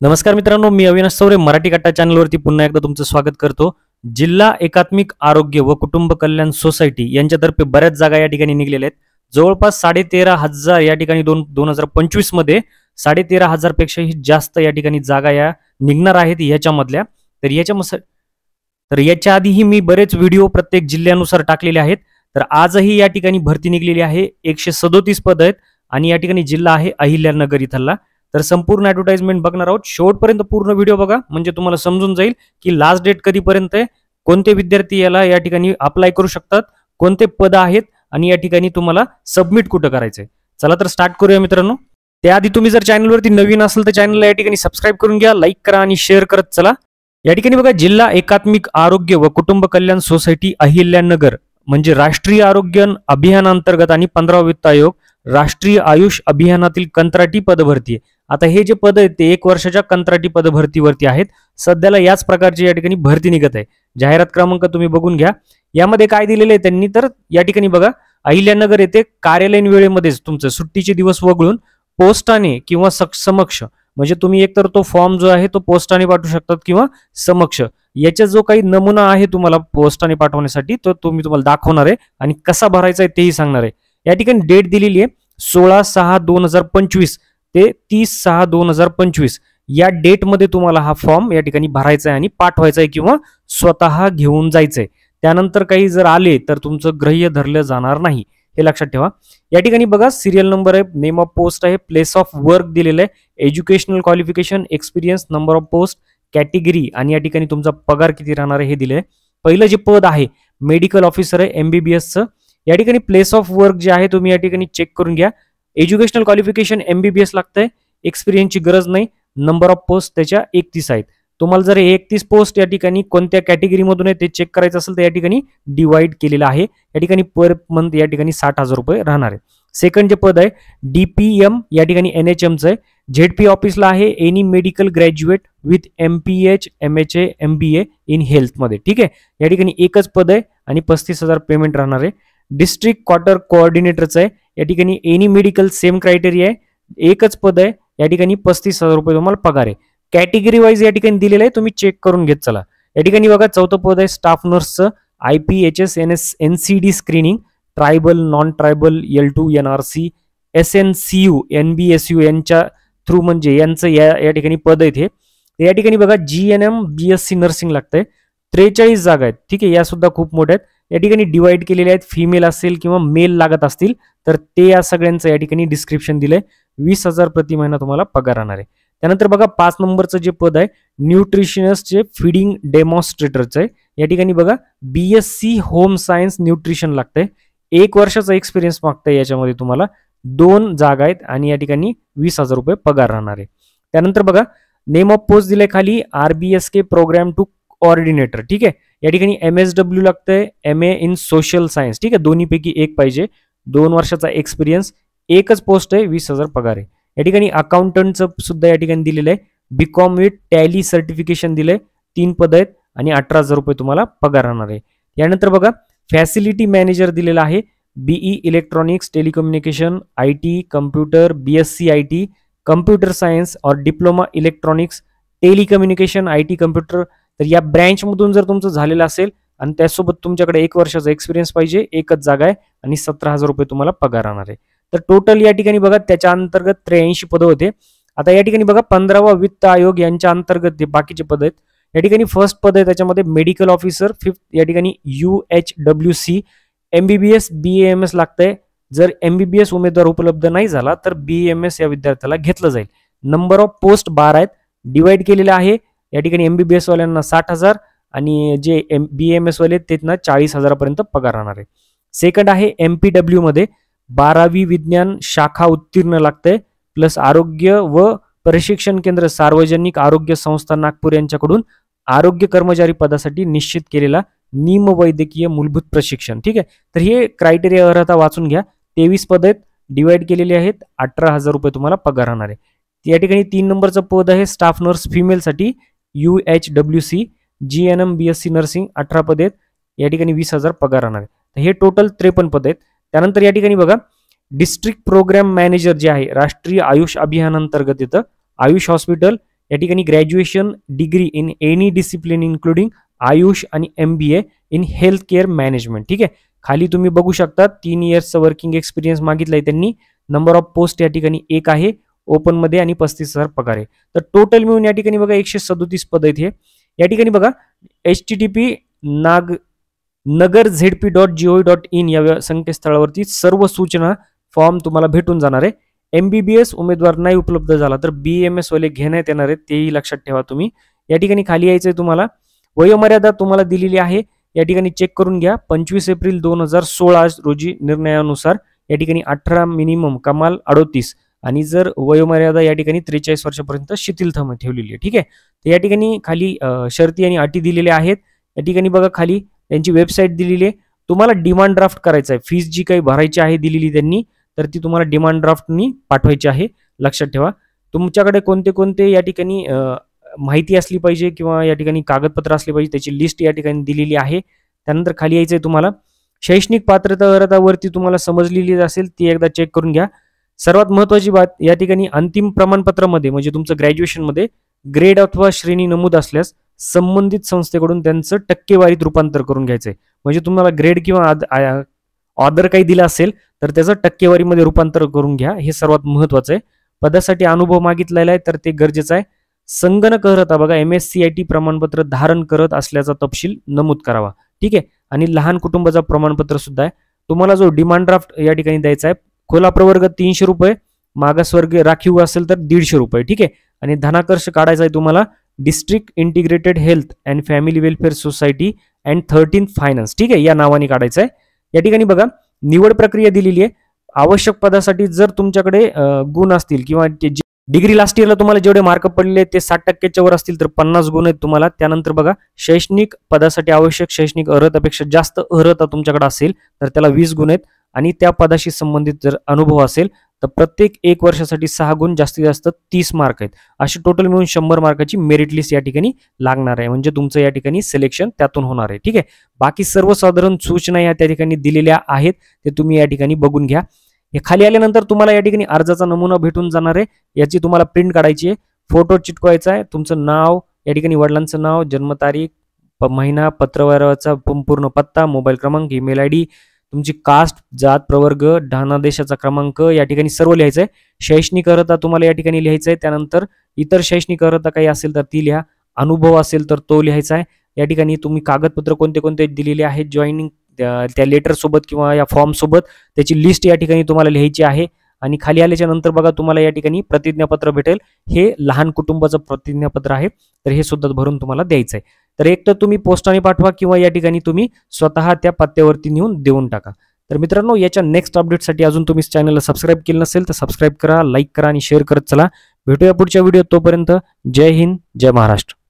नमस्कार मित्रांनो, मी अविनाश सौरे मराठी कट्टा चॅनलवरती पुन्हा एकदा तुमचं स्वागत करतो। जिल्हा एकात्मिक आरोग्य व कुटुंब कल्याण सोसायटी यांच्यातर्फे बऱ्याच जागा या ठिकाणी निघलेल्या आहेत। जवळपास 13,500 या ठिकाणी 2025 मध्ये 13,500 पेक्षाही जास्त या ठिकाणी जागा या निघणार आहेत याच्यामधल्या। तर याच्या आधीही मी बरेच व्हिडिओ प्रत्येक जिल्ह्यानुसार टाकलेले आहेत। तर आजही या ठिकाणी भरती निघलेली आहे। 137 पद आहेत आणि या ठिकाणी जिल्हा आहे अहिल्यानगर इथला। तर संपूर्ण ॲडव्हर्टाइजमेंट बघणार आहोत। शेवटपर्यंत पूर्ण व्हिडिओ बघा, म्हणजे तुम्हाला समजून जाईल की लास्ट डेट कधीपर्यंत आहे, कोणते विद्यार्थी याला या ठिकाणी अप्लाय करू शकतात, कोणते पद आहेत आणि या ठिकाणी तुम्हाला सबमिट कुठं करायचंय। चला तर स्टार्ट करूया मित्रांनो। त्याआधी तुम्ही जर चॅनलवरती नवीन असेल तर चॅनलला या ठिकाणी सबस्क्राईब करून घ्या, लाईक करा आणि शेअर करत चला। या ठिकाणी बघा, जिल्हा एकात्मिक आरोग्य व कुटुंब कल्याण सोसायटी अहिल्यानगर म्हणजे राष्ट्रीय आरोग्य अभियानांतर्गत आणि 15वा वित्त आयोग राष्ट्रीय आयुष अभियानातील कंत्राटी पद भरती आहे। आता हे जे पद आहेत ते 1 वर्षाच्या कंत्राटी पद भरतीवरती आहेत। सध्याला याच प्रकारची या ठिकाणी भरती निघत आहे। जाहिरात क्रमांक तुम्ही बघून घ्या। यामध्ये काय दिलेले आहे त्यांनी, तर या ठिकाणी बघा, अहिल्यानगर येथे कार्यालयीन वेळेमध्येच तुमचे सुट्टीचे दिवस वगळून पोस्टाने किंवा समक्ष, म्हणजे तुम्ही एकतर तो फॉर्म जो आहे तो पोस्टाने पाठवू शकतात किंवा समक्ष, याचा जो काही नमुना आहे तुम्हाला पोस्टाने पाठवण्यासाठी तो तुम्हाला दाखवणार आहे आणि कसा भरायचा आहे तेही सांगणार आहे। या ठिकाणी डेट दिलेली आहे 16/6/2025 ते 30/6/2025 या डेट मध्ये तुम्हाला हा फॉर्म या ठिकाणी भरायचा आहे आणि पाठवायचा आहे किंवा स्वतः घेऊन जायचंय। त्यानंतर काही जर आले तर तुमचं ग्राह्य धरलं जाणार नाही, हे लक्षात ठेवा। या ठिकाणी बघा, सिरियल नंबर आहे, नेम ऑफ पोस्ट आहे, प्लेस ऑफ वर्क दिलेलं आहे, educational qualification, experience, number of post, category आणि या ठिकाणी तुमचा पगार किती राहणार आहे हे दिले आहे। पहिलं जे पद आहे मेडिकल ऑफिसर आहे MBBSचं। या ठिकाणी प्लेस ऑफ वर्क जे आहे तुम्ही या ठिकाणी चेक करून घ्या। एज्युकेशनल क्वालिफिकेशन MBBS लागतंय, एक्सपिरियन्सची गरज नाही, नंबर ऑफ पोस्ट त्याच्या 31 आहेत। तुम्हाला जर 31 पोस्ट या ठिकाणी कोणत्या कॅटेगरीमधून आहे ते चेक करायचं असेल तर या ठिकाणी डिवाइड केलेलं आहे। या ठिकाणी पर मंथ या ठिकाणी 60,000 रुपये राहणार आहे। सेकंड जे पद आहे DPM या ठिकाणी NHMचं आहे। ZP ऑफिसला आहे any medical graduate with MPH MHA MBA in हेल्थमध्ये, ठीक आहे। या ठिकाणी एकच पद आहे आणि 35,000 पेमेंट राहणार आहे। डिस्ट्रिक्ट क्वार्टर कोऑर्डिनेटरचं आहे। या ठिकाणी एनी मेडिकल सेम क्रायटेरिया आहे, एकच पद आहे। या ठिकाणी 35,000 रुपये तुम्हाला पगार आहे। कॅटेगरी वाईज या ठिकाणी दिलेलं आहे, तुम्ही चेक करून घेत चला। या ठिकाणी बघा, चौथं पद आहे स्टाफ नर्सचं, IPHS NCD screening, tribal non tribal L2 NRC SNCU NBSU यांच्या थ्रू, म्हणजे यांचं या ठिकाणी पद आहेत हे। या ठिकाणी बघा, GNM BSc नर्सिंग लागतंय, 43 जागा आहेत, ठीक आहे। या सुद्धा खूप मोठ्या आहेत। या ठिकाणी डिवाइड केलेले आहेत, फिमेल असेल किंवा मेल लागत असतील तर ते या सगळ्यांचं या ठिकाणी डिस्क्रिप्शन दिलंय। 20,000 प्रति महिना तुम्हाला पगार राहणार आहे। त्यानंतर बघा, 5 नंबरचं जे पद आहे न्यूट्रिशनिस्टचे फीडिंग डेमॉन्स्ट्रेटरचं आहे। या ठिकाणी बघा, BSc होम सायन्स न्यूट्रिशन लागतंय, 1 वर्षाचा एक्सपिरियन्स मागतंय। याच्यामध्ये तुम्हाला 2 जागा आहेत आणि या ठिकाणी 20,000 रुपये पगार राहणार आहे। त्यानंतर बघा, नेम ऑफ पोस्ट दिले खाली RBSK प्रोग्राम टू कोऑर्डिनेटर, ठीक आहे। या ठिकाणी MSW लागतंय, MA इन सोशल सायन्स, ठीक आहे। दोन्हीपैकी एक पाहिजे, 2 वर्षाचा एक्सपिरियन्स, एकच पोस्ट आहे, 20,000 पगार आहे। या ठिकाणी अकाउंटंटचं सुद्धा या ठिकाणी दिलेलं आहे, BCom विथ टॅली सर्टिफिकेशन दिलंय, 3 पद आहेत आणि 18,000 रुपये तुम्हाला पगार राहणार आहे। यानंतर बघा, फॅसिलिटी मॅनेजर दिलेला आहे, BE electronics telecommunication IT computer BSc IT computer science और diploma electronics telecommunication IT computer. तर या ब्रँचमधून जर तुमचं झालेलं असेल आणि त्यासोबत तुमच्याकडे 1 वर्षाचा एक्सपिरियन्स पाहिजे, एकच जागा आहे आणि 17,000 रुपये तुम्हाला पगार राहणार आहे। तर टोटल या ठिकाणी बघा, त्याच्या अंतर्गत 83 पदं होते। आता या ठिकाणी बघा, 15वा वित्त आयोग यांच्या अंतर्गत ते बाकीचे पद आहेत। या ठिकाणी फर्स्ट पद आहे त्याच्यामध्ये मेडिकल ऑफिसर, 5th या ठिकाणी UHWC MBBS BAMS लागतंय। जर MBBS उमेदवार उपलब्ध नाही झाला तर BAMS या विद्यार्थ्याला घेतलं जाईल। नंबर ऑफ पोस्ट 12 आहेत, डिवाइड केलेले आहे। या ठिकाणी MBBS वाल्यांना 60,000 आणि जे BAMS वाले त्यांना 40,000 पर्यंत पगार राहणार आहे। सेकंड आहे MPW मध्ये 12वी विज्ञान शाखा उत्तीर्ण लागतंय, प्लस आरोग्य व प्रशिक्षण केंद्र सार्वजनिक आरोग्य संस्था नागपूर यांच्याकडून आरोग्य कर्मचारी पदासाठी निश्चित केलेला निमवैद्यकीय मूलभूत प्रशिक्षण, ठीक आहे। तर हे क्रायटेरिया अर्हता वाचून घ्या। 23 पद आहेत, डिवाइड केलेले आहेत, 18,000 रुपये तुम्हाला पगार राहणार आहे। या ठिकाणी 3 नंबरचं पद आहे स्टाफ नर्स फिमेलसाठी UHWC GNM BSc नर्सिंग, 18 पद आहेत। या ठिकाणी 20,000 पगार राहणार आहे। तर हे टोटल 53 पद आहेत। त्यानंतर या ठिकाणी बघा, डिस्ट्रिक्ट प्रोग्राम मॅनेजर जे आहे राष्ट्रीय आयुष अभियानांतर्गत येतं, आयुष हॉस्पिटल या ठिकाणी graduation degree in any discipline including Ayush आणि MBA in health care management. ठीक आहे, खाली तुम्ही बघू शकता 3 इयर्सचा वर्किंग एक्सपिरियन्स मागितलाय त्यांनी. नंबर ऑफ पोस्ट या ठिकाणी 1 आहे ओपन मध्ये आणि 35,000 पगार आहे. तर टोटल मिळून या ठिकाणी बघा 137 पद आहेत. हे या ठिकाणी बघा http nagar.zp.gov.in या संकेतस्थळावरती सर्व सूचना फॉर्म तुम्हाला भेटून जाणार आहे. MBBS उमेदवार नाही उपलब्ध झाला तर BAMS वाले घेण्यात येणार आहेत, तेही लक्षात ठेवा तुम्ही. या ठिकाणी खाली यायचंय तुम्हाला. वयोमर्यादा तुम्हाला दिलेली आहे, या ठिकाणी चेक करून घ्या. 25 एप्रिल 2016 रोजी निर्णयानुसार या ठिकाणी 18 मिनिमम कमाल 38 आणि जर वयोमर्यादा या ठिकाणी 43 वर्षापर्यंत शिथिलता ठेवलेली आहे. ठीक आहे, तर या ठिकाणी खाली शर्ती आणि अटी दिलेल्या आहेत. या ठिकाणी बघा खाली त्यांची वेबसाईट दिलेली आहे. तुम्हाला डिमांड ड्राफ्ट करायचा आहे. फीस जी काही भरायची आहे दिलेली त्यांनी, तर ती तुम्हाला डिमांड ड्राफ्टनी पाठवायची आहे. लक्षात ठेवा. तुमच्याकडे कोणते कोणते या ठिकाणी माहिती असली पाहिजे किंवा या ठिकाणी कागदपत्र असले पाहिजे त्याची लिस्ट या ठिकाणी दिलेली आहे. त्यानंतर खाली यायचंय तुम्हाला. शैक्षणिक पात्रता अर्हतावरती तुम्हाला समजलेली असेल ती एकदा चेक करून घ्या. सर्वात महत्त्वाची बात या ठिकाणी अंतिम प्रमाणपत्रामध्ये म्हणजे तुमचं ग्रॅज्युएशनमध्ये ग्रेड अथवा श्रेणी नमूद असल्यास संबंधित संस्थेकडून त्यांचं टक्केवारीत रूपांतर करून घ्यायचंय. म्हणजे तुम्हाला ग्रेड किंवा ऑर्डर काही दिला असेल तर त्याचं टक्केवारीमध्ये रूपांतर करून घ्या, हे सर्वात महत्त्वाचं आहे. पदासाठी अनुभव मागितलेला आहे तर ते गरजेचं आहे. संगणक अर्हता बघा MSCIT प्रमाणपत्र धारण करत असल्याचा तपशील नमूद करावा. ठीक आहे, आणि लहान कुटुंबाचा प्रमाणपत्र सुद्धा आहे. तुम्हाला जो डिमांड ड्राफ्ट या ठिकाणी द्यायचा आहे, खुला प्रवर्ग 300 रुपये, मागासवर्ग राखीव असेल तर 150 रुपये. ठीक आहे, आणि धनाकर्ष काढायचा आहे तुम्हाला district integrated health and family welfare society and 13 finance. ठीक आहे, या नावाने काढायचं आहे. या ठिकाणी बघा निवड प्रक्रिया दिलेली आहे. आवश्यक पदासाठी जर तुमच्याकडे गुण असतील किंवा डिग्री लास्ट इयरला तुम्हाला जेवढे मार्क पडले ते 60% वर असतील तर 50 गुण आहेत तुम्हाला. त्यानंतर बघा शैक्षणिक पदासाठी आवश्यक शैक्षणिक अर्हतापेक्षा जास्त अर्हता तुमच्याकडे असेल तर त्याला 20 गुण आहेत आणि त्या पदाशी संबंधित जर अनुभव असेल तर प्रत्येक 1 वर्षासाठी 6 गुण, जास्तीत जास्त 30 मार्क आहेत. अशी टोटल मिळून 100 मार्काची मेरिट लिस्ट या ठिकाणी लागणार आहे. म्हणजे तुमचं या ठिकाणी सिलेक्शन त्यातून होणार आहे. ठीक आहे, बाकी सर्वसाधारण सूचना या त्या ठिकाणी दिलेल्या आहेत, ते तुम्ही या ठिकाणी बघून घ्या. हे खाली आल्यानंतर तुम्हाला या ठिकाणी अर्जाचा नमुना भेटून जाणार आहे. याची तुम्हाला प्रिंट काढायची आहे, फोटो चिटकवायचा आहे, तुमचं नाव या ठिकाणी वडिलांचं नाव, जन्मतारीख, महिना, पत्रव्यवहाराचा पूर्ण पत्ता, मोबाईल क्रमांक, ईमेल ID, तुमची कास्ट, जात, प्रवर्ग, धनादेशाचा क्रमांक या ठिकाणी सर्व लिहायचं आहे. शैक्षणिक अर्हता तुम्हाला या ठिकाणी लिहायचं आहे. त्यानंतर इतर शैक्षणिक अर्हता काही असेल तर ती लिहा. अनुभव असेल तर तो लिहायचा आहे. या ठिकाणी तुम्ही कागदपत्र कोणते कोणते दिलेले आहेत जॉईनिंग त्या लेटर सोबत किंवा या फॉर्म सोबत त्याची लिस्ट या ठिकाणी तुम्हाला लिहायची आहे. आणि खाली आल्याच्या नंतर बघा तुम्हाला या ठिकाणी प्रतिज्ञापत्र भेटेल. हे लहान कुटुंबाचं प्रतिज्ञापत्र आहे, तर हे सुद्धा भरून तुम्हाला द्यायचं आहे. तर एक तर तुम्ही पोस्टाने पाठवा किंवा या ठिकाणी तुम्ही स्वतः त्या पत्त्यावरती नेऊन देऊन टाका. तर मित्रांनो, याच्या नेक्स्ट अपडेटसाठी अजून तुम्ही चॅनलला सबस्क्राईब केलं नसेल तर सबस्क्राईब करा, लाईक करा आणि शेअर करत चला. भेटूया पुढच्या व्हिडिओ. तोपर्यंत जय हिंद, जय महाराष्ट्र.